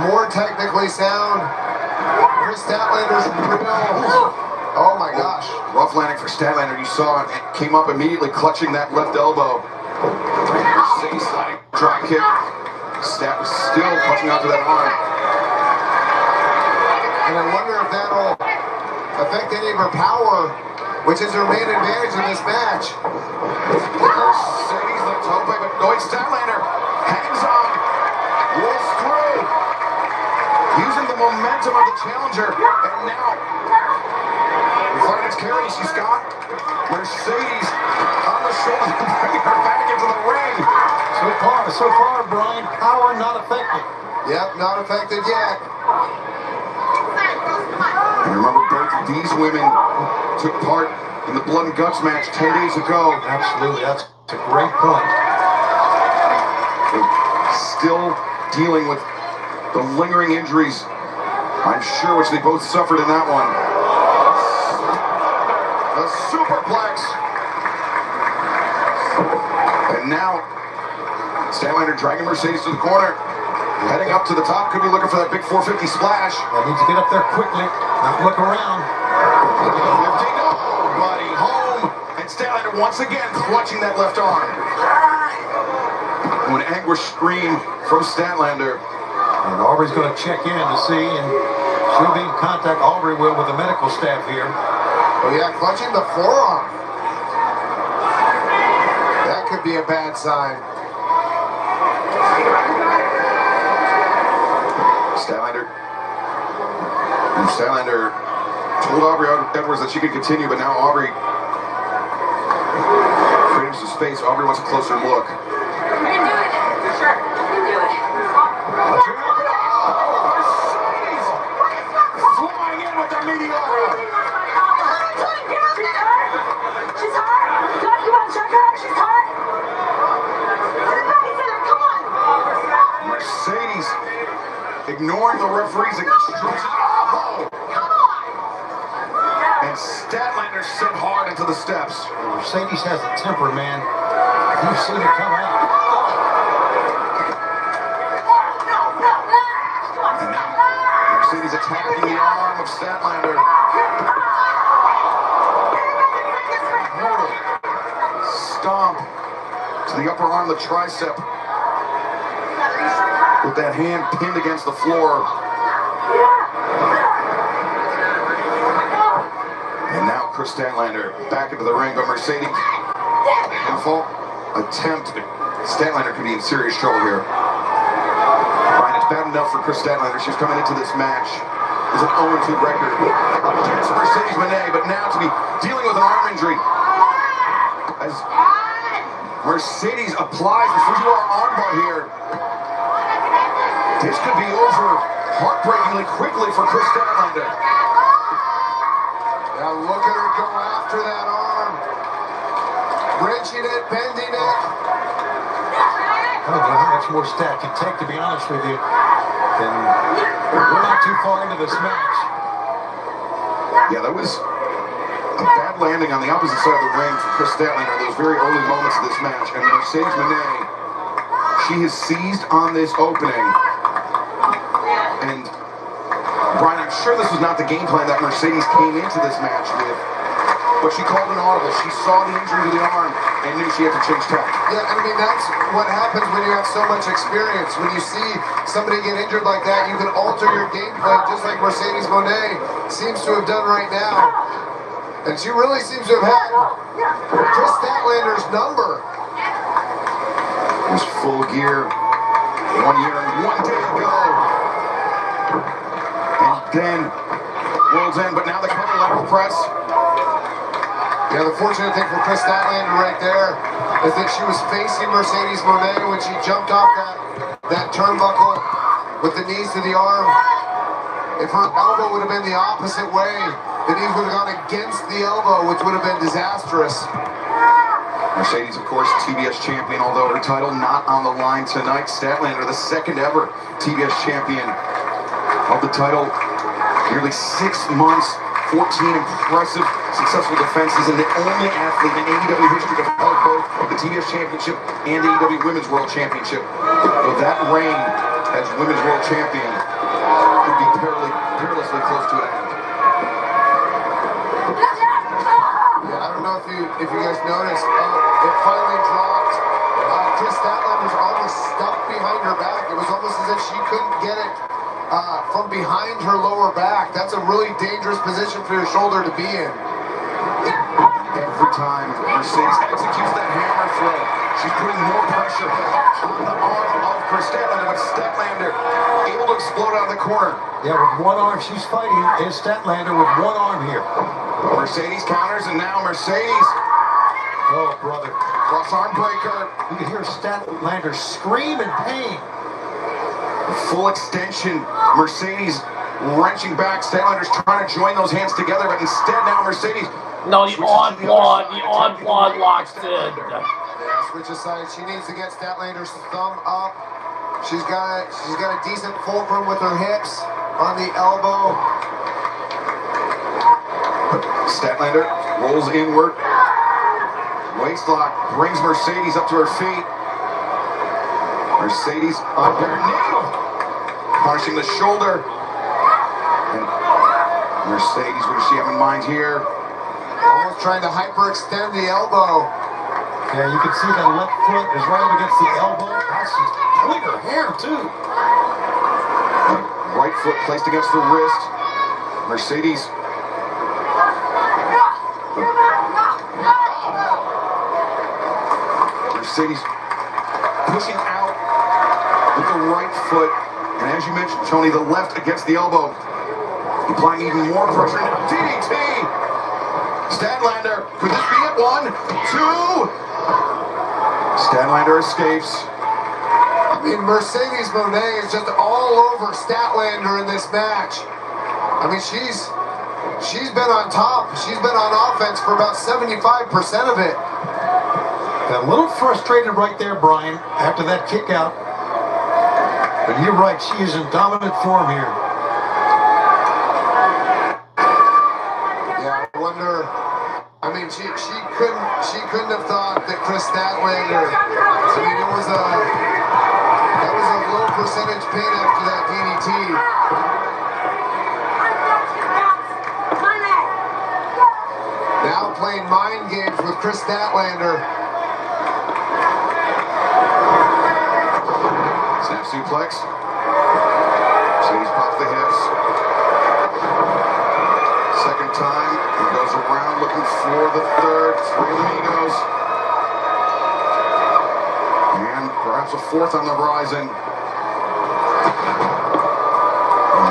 more technically sound. Kris Statlander's real. Oh my gosh. Rough landing for Statlander. You saw it. Came up immediately clutching that left elbow. Mercedes sliding drop kick. Stat was still clutching onto that arm. And I wonder if that'll affect any of her power, which is her main advantage in this match. Mercedes the toe play, but Statlander hangs on, rolls through, using the momentum of the challenger, and now, fighting its carry, she's got Mercedes on the shoulder, bringing her back into the ring. So far, Brian, power not affected. Yep, not affected yet. And remember, both of these women took part in the Blood and Guts match 10 days ago. Absolutely, that's a great point. They're still dealing with the lingering injuries, I'm sure, which they both suffered in that one. The superplex. And now, Statlander dragging Mercedes to the corner. Heading up to the top, could be looking for that big 450 splash. I need to get up there quickly, not look around. 50, nobody home. And Statlander once again clutching that left arm. An anguished scream from Statlander. And Aubrey's going to check in to see, and she'll be in contact, Aubrey will, with the medical staff here. Oh yeah, clutching the forearm. That could be a bad sign. Statlander told Aubrey Edwards that she could continue, but now Aubrey creating some space. Aubrey wants a closer look. We can do it. For sure. We can do it. Mercedes flying in with the Meteora. She's hot. Don't you want to check her out? She's hot. Everybody sit there. Come on. Mercedes ignoring the referee's instructions. And Statlander sent hard into the steps. Mercedes has a temper, man. You've seen it come out. And now Mercedes attacking the arm of Statlander. Stomp to the upper arm, the tricep. With that hand pinned against the floor. And now Kris Statlander back into the ring, but Mercedes pinfall attempt. Statlander could be in serious trouble here. Brian, it's bad enough for Kris Statlander. She's coming into this match with an 0-2 record against Mercedes Monet, but now to be dealing with an arm injury as Mercedes applies the Fujiwara armbar here. This could be over heartbreakingly quickly for Kris Statlander. Now look at her go after that arm. Wrenching it, bending it. I don't know how much more Stat can take, to be honest with you. Then we're not too far into this match. Yeah, that was a bad landing on the opposite side of the ring for Kris Statlander in those very early moments of this match. And Mercedes Monet, she has seized on this opening. And Brian, I'm sure this was not the game plan that Mercedes came into this match with, but she called an audible. She saw the injury to the arm and knew she had to change tack. Yeah, I mean, that's what happens when you have so much experience. When you see somebody get injured like that, you can alter your game plan, just like Mercedes Monet seems to have done right now. And she really seems to have had Kris Statlander's number. It was full gear 1 year and 1 day ago. And then world's end, but now the cover lateral press. Yeah, the fortunate thing for Kris Statlander right there is that she was facing Mercedes Monet when she jumped off that turnbuckle with the knees to the arm. If her elbow would have been the opposite way, the knees would have gone against the elbow, which would have been disastrous. Mercedes, of course, TBS champion, although her title not on the line tonight. Statlander, the second ever TBS champion of the title. Nearly 6 months, 14 impressive, successful defenses, and the only athlete in AEW history to hold both the TBS Championship and the AEW Women's World Championship. So that reign as Women's World Champion would be perilously close to an end. Yeah, I don't know if you guys noticed, it finally dropped. Kris Statlander's arm was stuck behind her back. It was almost as if she couldn't get it from behind her lower back. That's a really dangerous position for your shoulder to be in. Every time Mercedes executes that hammer throw, she's putting more pressure on the arm of Kris Statlander, but Statlander able to explode out of the corner. Yeah, with one arm she's fighting is Statlander with one arm here. Mercedes counters, and now Mercedes. Oh, brother. Cross arm breaker. You can hear Statlander scream in pain. Full extension. Mercedes wrenching back. Statlander's trying to join those hands together, but instead now Mercedes. No, the on quad locks in. Yeah, switch aside. She needs to get Statlander's thumb up. She's got a decent fulcrum with her hips on the elbow. Statlander rolls inward. Waist lock brings Mercedes up to her feet. Mercedes underneath, punishing the shoulder. And Mercedes, what does she have in mind here? Almost trying to hyperextend the elbow. Yeah, you can see that left foot is right up against the elbow. She's pulling her hair, too. Right foot placed against the wrist. Mercedes. Mercedes pushing out with the right foot. And as you mentioned, Tony, the left against the elbow. Applying even more pressure. Now DDT! Statlander, could this be it? 1, 2. Statlander escapes. I mean, Mercedes Moné is just all over Statlander in this match. I mean, she's been on top. She's been on offense for about 75% of it. A little frustrated right there, Brian, after that kick out. But you're right, she is in dominant form here. Yeah, I wonder. I mean, she couldn't have thought that Kris Statlander. I mean, that was a low percentage pin after that DDT. Now playing mind games with Kris Statlander. Snap suplex. Mercedes pops the hips. Second time, he goes around looking for the third. 3 amigos. And perhaps a fourth on the horizon.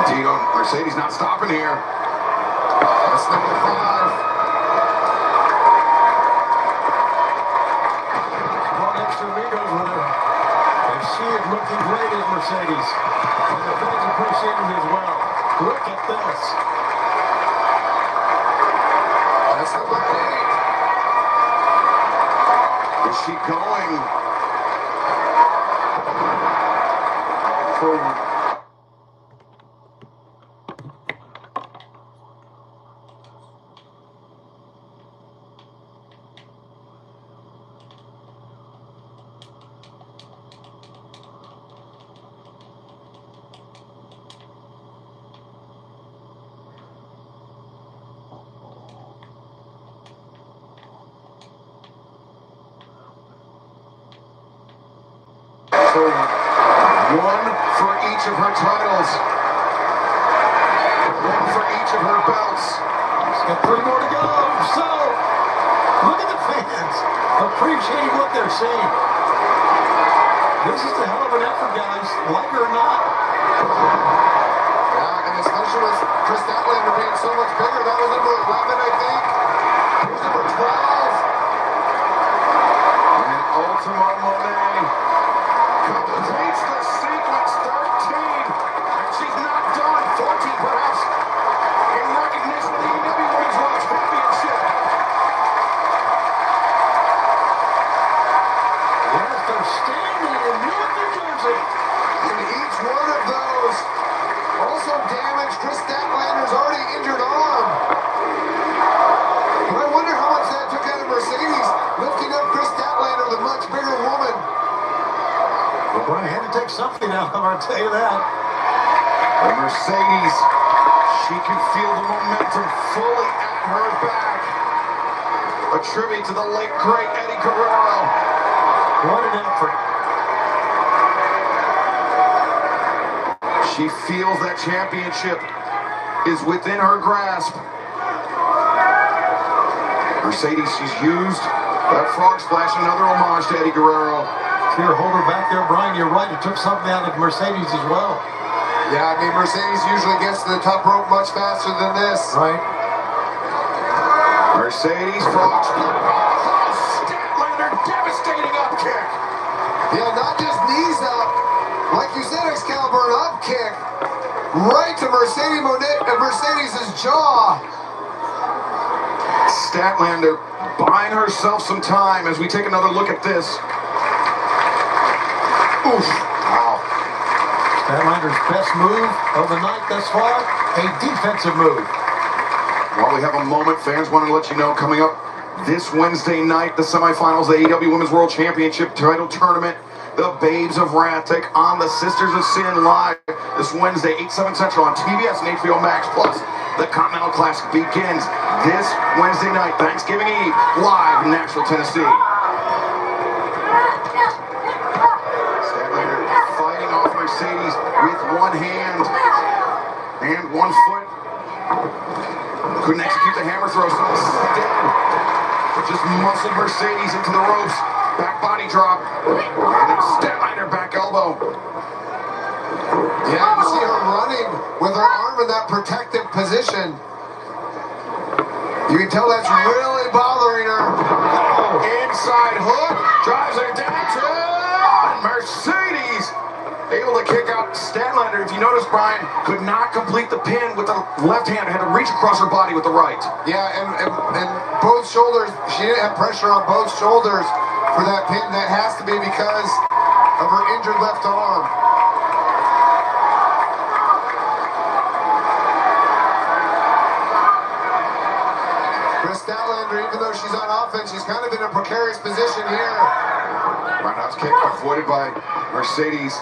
Indeed, Mercedes not stopping here. That's number 5. Brought extra amigos with her. And she is looking great as Mercedes. And the fans appreciate it as well. Look at this. That's number 8. Is she going for... one for each of her titles. One for each of her belts. She's got 3 more to go. So, look at the fans appreciating what they're seeing. This is a hell of an effort, guys, like it or not. Yeah, and especially with Kris Statlander being so much bigger. That was number 11, I think. Here's number 12. And Ultima Moné completes the sequence. 13. And she's not done. 14 perhaps. In recognition of the EW Women's World Championship. Yes, they're standing in Newark, New Jersey. And each one of those also damaged Kris Statlander's already injured arm. But I wonder how much that took out of Mercedes, lifting up Kris Statlander, the much bigger woman. Well, Brian, I had to take something out of her, I'll tell you that. The Mercedes, she can feel the momentum fully at her back. A tribute to the late, great Eddie Guerrero. What an effort. She feels that championship is within her grasp. Mercedes, she's used that frog splash, another homage to Eddie Guerrero. Here, hold her back there, Brian. You're right. It took something out of Mercedes as well. Yeah, I mean, Mercedes usually gets to the top rope much faster than this. Right. Mercedes, frog splash. Oh, Statlander, devastating up kick. Yeah, not just knees up. Like you said, Excalibur, an up kick right to Mercedes' jaw. Statlander buying herself some time as we take another look at this. Oof. Wow. Statlander's best move of the night thus far, a defensive move. While we have a moment, fans want to let you know, coming up this Wednesday night, the semifinals of the AEW Women's World Championship title tournament. The Babes of Wrath take on the Sisters of Sin live this Wednesday, 8/7 Central on TBS and HBO Max. Plus, the Continental Classic begins this Wednesday night, Thanksgiving Eve, live in Nashville, Tennessee. Statlander fighting off Mercedes with one hand and one foot. Couldn't execute the hammer throw, so instead just muscled Mercedes into the ropes. Back body drop. And then Statlander back elbow. Yeah, you see her running with her arm in that protective position. You can tell that's really bothering her. Inside hook. Drives her down to Mercedes. Able to kick out Statlander. If you notice, Brian could not complete the pin with the left hand. Had to reach across her body with the right. Yeah, and both shoulders, she didn't have pressure on both shoulders for that pin. That has to be because of her injured left arm. Kris Statlander, even though she's on offense, she's kind of in a precarious position here. Roundhouse kick avoided by Mercedes.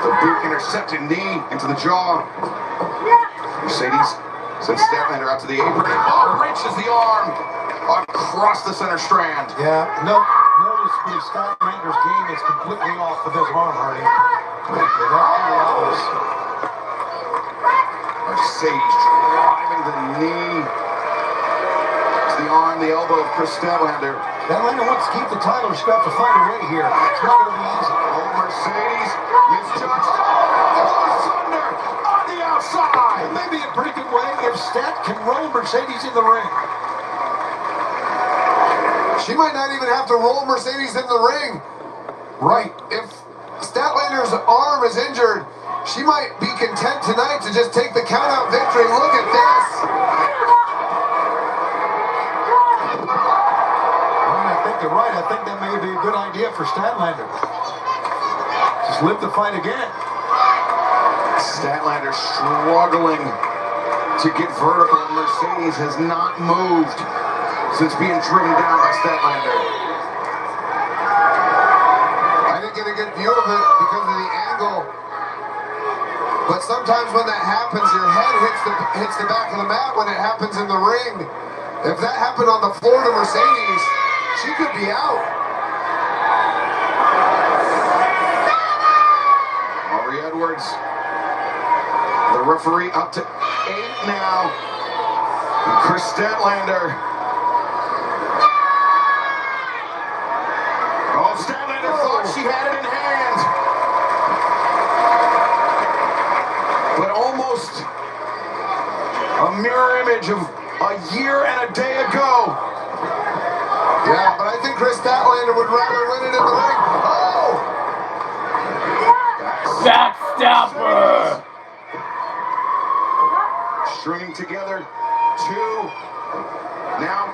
The boot intercepted knee into the jaw. Mercedes sends Statlander out to the apron. Oh, wrenches the arm across the center strand. Yeah, notice the Statlander's game is completely off with his arm hurting. Mercedes driving the knee to the arm, the elbow of Kris Statlander. Statlander wants to keep the title. She's got to find a way here. It's not going to be easy. Oh, Mercedes misjudged. Oh, thunder on the outside. It may be a pretty good way if Stat can roll Mercedes in the ring. She might not even have to roll Mercedes in the ring. Right. If Statlander's arm is injured, she might be content tonight to just take the count-out victory. Look at this. I think you're right. I think that may be a good idea for Statlander. Just live the fight again. Statlander struggling to get vertical. Mercedes has not moved since being driven down by Statlander. I didn't get a good view of it because of the angle. But sometimes when that happens, your head hits the back of the mat when it happens in the ring. If that happened on the floor to Mercedes, she could be out. Aubrey Edwards, the referee, up to 8 now. And Kris Statlander. Oh, Statlander thought she had it in hand. But almost a mirror image of a year and a day ago. Yeah, but I think Kris Statlander would rather win it in the ring. Oh! Backstabber! Stringing together 2, now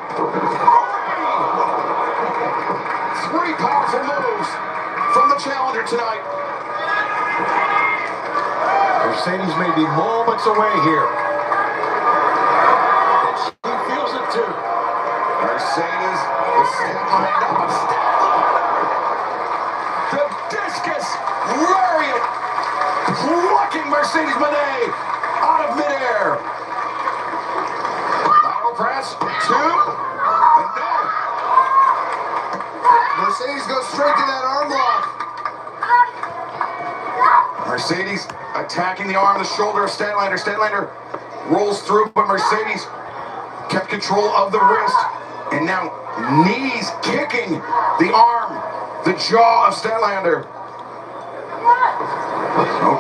3 powerful moves from the challenger tonight. Mercedes may be moments away here. And she feels it too. Mercedes, the Statlander. The discus lariat lifting Mercedes Moné out of midair. Lateral press, 2, and no. Mercedes goes straight to that arm lock. Mercedes attacking the arm, the shoulder of Statlander. Statlander rolls through, but Mercedes kept control of the wrist. And now knees kicking the arm, the jaw of Statlander. Oh,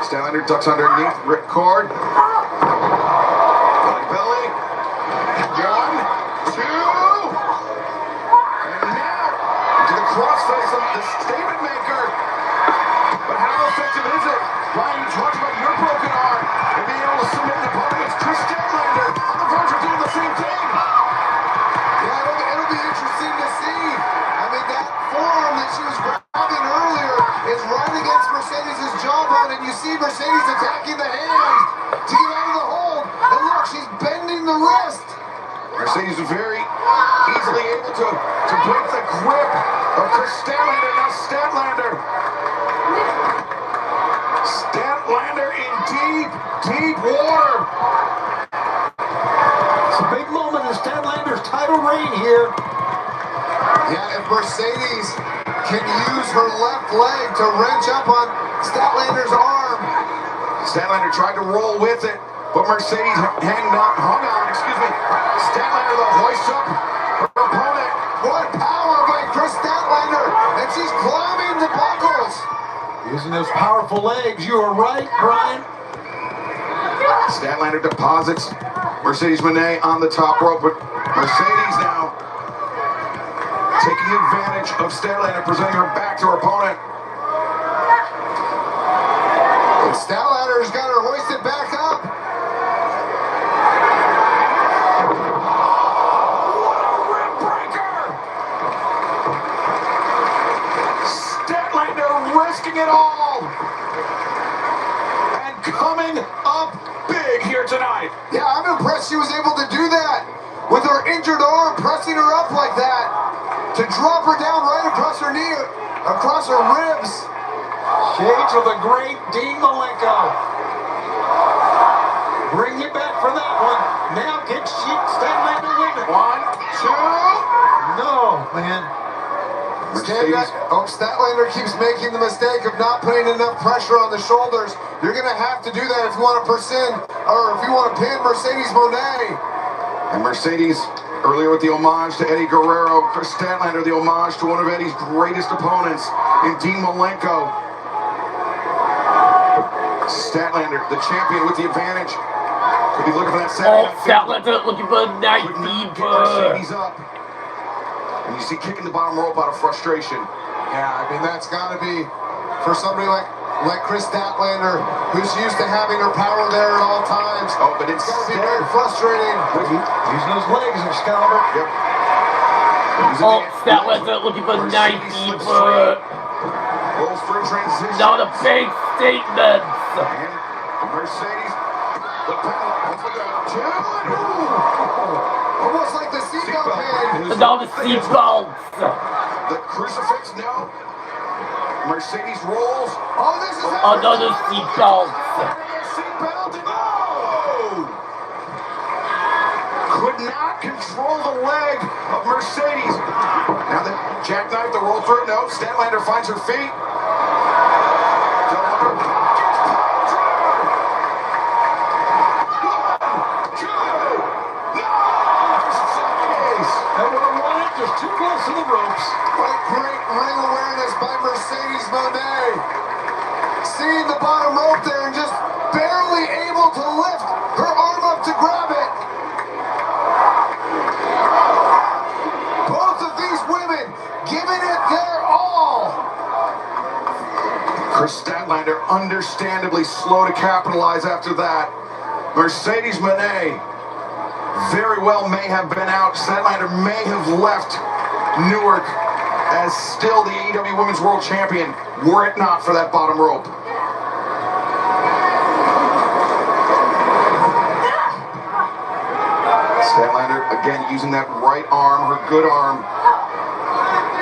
Statlander ducks underneath, ripcord. Belly. 1, 2. And now to the crossface of the statement maker. But how effective is it? Ryan, you talked about your broken arm and being able to submit an opponent against Kris Statlander on the verge of doing the same thing. Yeah, it'll be interesting to see. I mean, that forearm that she was grabbing earlier is right against Mercedes' jawbone, and you see Mercedes attacking the hand to get out of the hold. And look, she's bending the wrist. Mercedes was very easily able to break the grip of Kris Statlander. Now Statlander in deep water. It's a big moment in Statlander's title reign here. Yeah, if Mercedes can use her left leg to wrench up on Statlander's arm. Statlander tried to roll with it, but Mercedes hung on. Statlander though hoists up her opponent. What power by Kris Statlander, and she's climbing the buckles. Using those powerful legs, you are right, Brian. Statlander deposits Mercedes Moné on the top rope, but Mercedes now taking advantage of Statlander, presenting her back to her opponent. And Statlander's got her hoisted back up. What a rib breaker! Statlander risking it all and coming up big here tonight. Yeah, I'm impressed she was able to do that with her injured arm, pressing her up like that to drop her down right across her knee, across her ribs. Shades of the great Dean Malenko. Bring you back for that one. Now get Statlander with it. 1, 2. No, man. Statlander keeps making the mistake of not putting enough pressure on the shoulders. You're going to have to do that if you want to pin Mercedes Moné. And Mercedes, earlier with the homage to Eddie Guerrero, Kris Statlander, the homage to one of Eddie's greatest opponents in Dean Malenko. Statlander, the champion with the advantage. Could be looking for that Saturday night Statlander looking for a night Could not get fever. Mercedes up. And you see kicking the bottom rope out of frustration. Yeah, I mean, that's got to be for somebody like Kris Statlander, who's used to having her power there at all times. Oh, but it's got to be very frustrating. Using those legs, Excalibur. Yep. Statlander looking for a night fever. Rolls through transition. Not a big statement. And Mercedes, the pedal, once again, 2, Almost like the seatbelt pin. Another seatbelt. the crucifix, no. Mercedes rolls. Oh, this is Another seatbelt. Seatbelt, and oh! Could not control the leg of Mercedes. Now the jackknife, the roll through, no. Statlander finds her feet. Just too close to the ropes. what great ring awareness by Mercedes Moné. Seeing the bottom rope there and just barely able to lift her arm up to grab it. Both of these women giving it their all. Kris Statlander understandably slow to capitalize after that. Mercedes Moné very well may have been out. Statlander may have left Newark as still the AEW Women's World Champion, were it not for that bottom rope. Statlander again using that right arm, her good arm,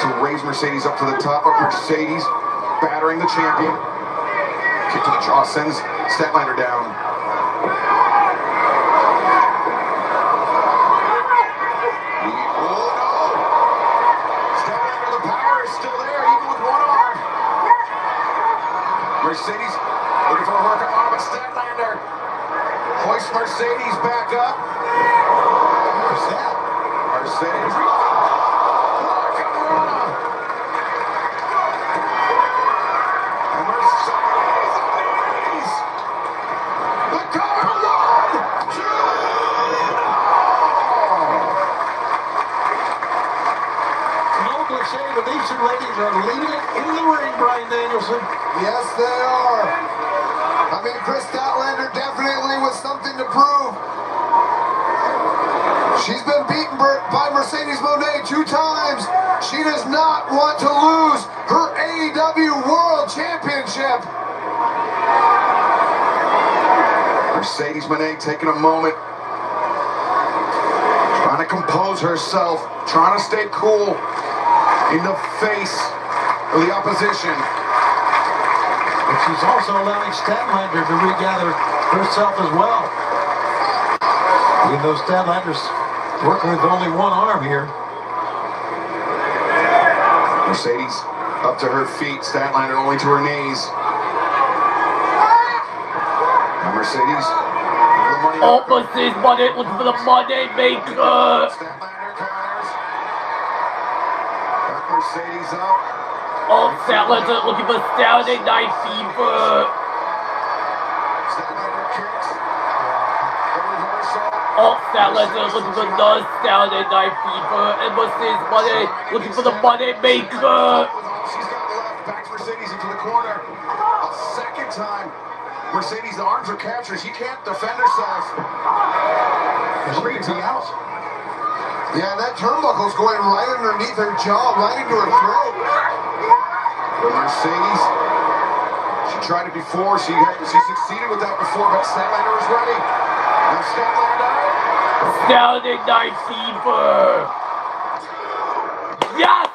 to raise Mercedes up to the top of Mercedes, battering the champion. Kick to the jaw sends Statlander down. Mercedes looking for a workout on, but Statlander hoists Mercedes back up. Where's that? Mercedes. And Mercedes knees. The cover, 1, 2. No cliche, but these two ladies are leaving it in the ring, Brian Danielson. Yes, they are. I mean, Kris Statlander definitely with something to prove. She's been beaten by Mercedes Moné 2 times. She does not want to lose her AEW World Championship. Mercedes Moné taking a moment, trying to compose herself, trying to stay cool in the face of the opposition. But she's also allowing Statlander to regather herself as well. Even though Statlander's working with only one arm here. Mercedes up to her feet, Statlander only to her knees. Now Mercedes, the money. Oh, Mercedes Money looking for the money maker. Statlander counters. Got Mercedes up. Oh, Statlander looking for Saturday Night Fever. Statlander kicks. The reversal. Oh, Statlander looking for the Saturday Night Fever. And Mercedes Money looking for the money maker. With all she's got left, back to Mercedes into the corner. A second time. Mercedes, the arms are captured. She can't defend herself. She's being out. Yeah, that turnbuckle's going right underneath her jaw, right into her throat. But Mercedes, she tried it before. She succeeded with that before, but Statlander was ready. Now Statlander. Saturday Night Fever. Yes!